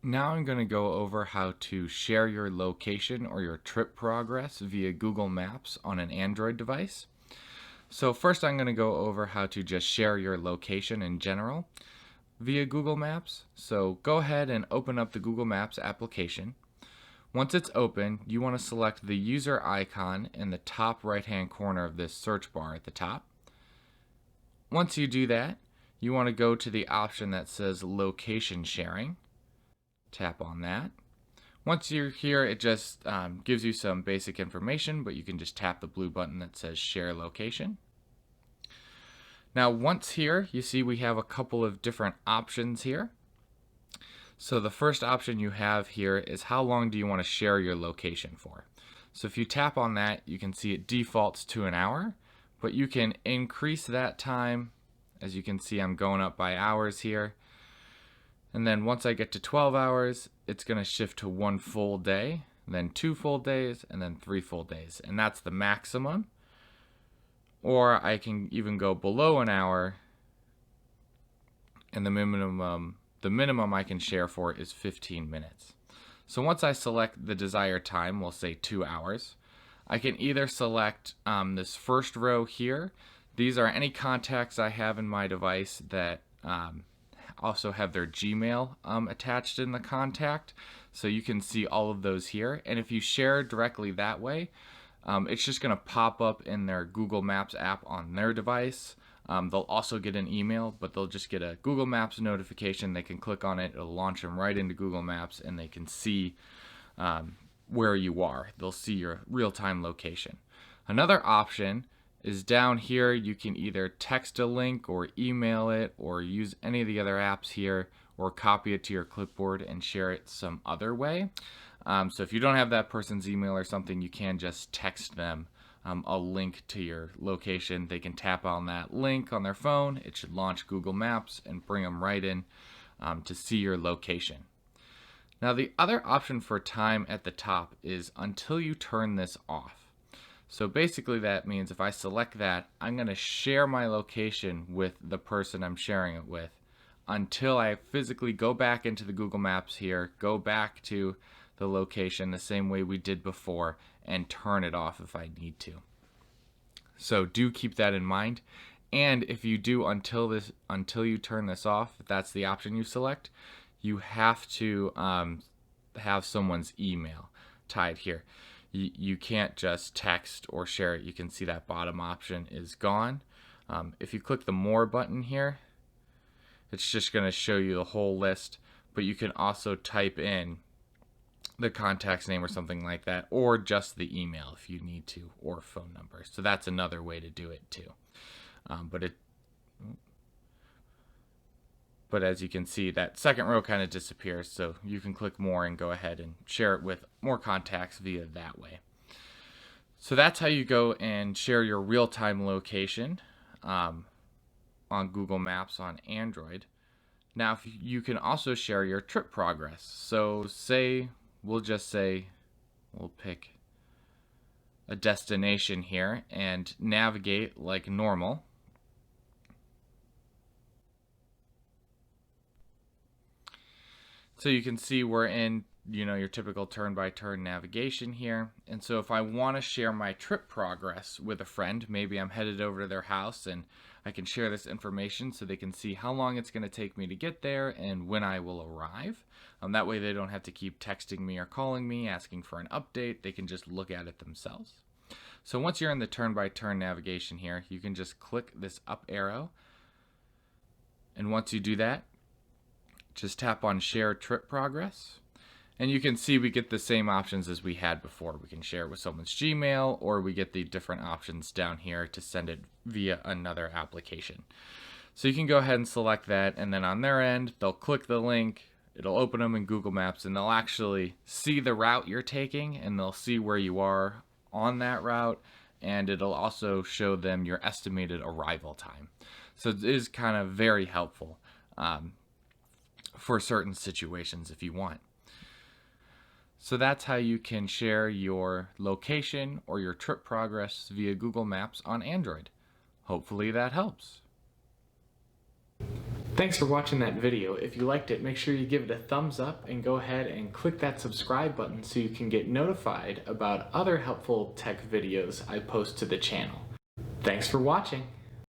Now I'm going to go over how to share your location or your trip progress via Google Maps on an Android device. So first I'm going to go over how to just share your location in general via Google Maps. So go ahead and open up the Google Maps application. Once it's open, you want to select the user icon in the top right-hand corner of this search bar at the top. Once you do that, you want to go to the option that says location sharing. Tap on that. Once you're here, it just gives you some basic information, but you can just tap the blue button that says share location. Now once here, you see we have a couple of different options here. So the first option you have here is how long do you want to share your location for. So if you tap on that, you can see it defaults to an hour, but you can increase that time. As you can see, I'm going up by hours here. And then once I get to 12 hours, it's going to shift to 1 full day, then 2 full days, and then 3 full days. And that's the maximum. Or I can even go below an hour, and the minimum I can share for is 15 minutes. So once I select the desired time, we'll say 2 hours, I can either select this first row here. These are any contacts I have in my device that also have their Gmail attached in the contact, so you can see all of those here. And if you share directly that way, it's just going to pop up in their Google Maps app on their device. They'll also get an email, but they'll just get a Google Maps notification. They can click on it, it'll launch them right into Google Maps, and they can see where you are. They'll see your real-time location. Another option is down here. You can either text a link or email it or use any of the other apps here or copy it to your clipboard and share it some other way. So if you don't have that person's email or something, you can just text them a link to your location. They can tap on that link on their phone. It should launch Google Maps and bring them right in to see your location. Now the other option for time at the top is until you turn this off. So basically that means if I select that, I'm going to share my location with the person I'm sharing it with until I physically go back into the Google Maps here, go back to the location the same way we did before, and turn it off if I need to. So do keep that in mind. And if you do until you turn this off, if that's the option you select, you have to have someone's email tied here. You can't just text or share it. You can see that bottom option is gone. If you click the more button here, it's just going to show you the whole list, but you can also type in the contact's name or something like that, or just the email if you need to, or phone number. So that's another way to do it too. But as you can see, that second row kind of disappears, so you can click more and go ahead and share it with more contacts via that way. So that's how you go and share your real-time location on Google Maps on Android. Now, you can also share your trip progress. So we'll pick a destination here and navigate like normal. So you can see we're in, your typical turn-by-turn navigation here. And so if I want to share my trip progress with a friend, maybe I'm headed over to their house and I can share this information so they can see how long it's going to take me to get there and when I will arrive. That way they don't have to keep texting me or calling me, asking for an update. They can just look at it themselves. So once you're in the turn-by-turn navigation here, you can just click this up arrow. And once you do that, just tap on Share Trip Progress. And you can see we get the same options as we had before. We can share it with someone's Gmail, or we get the different options down here to send it via another application. So you can go ahead and select that, and then on their end, they'll click the link, it'll open them in Google Maps, and they'll actually see the route you're taking, and they'll see where you are on that route, and it'll also show them your estimated arrival time. So it is kind of very helpful for certain situations if you want. So that's how you can share your location or your trip progress via Google Maps on Android. Hopefully that helps. Thanks for watching that video. If you liked it, make sure you give it a thumbs up and go ahead and click that subscribe button so you can get notified about other helpful tech videos I post to the channel. Thanks for watching.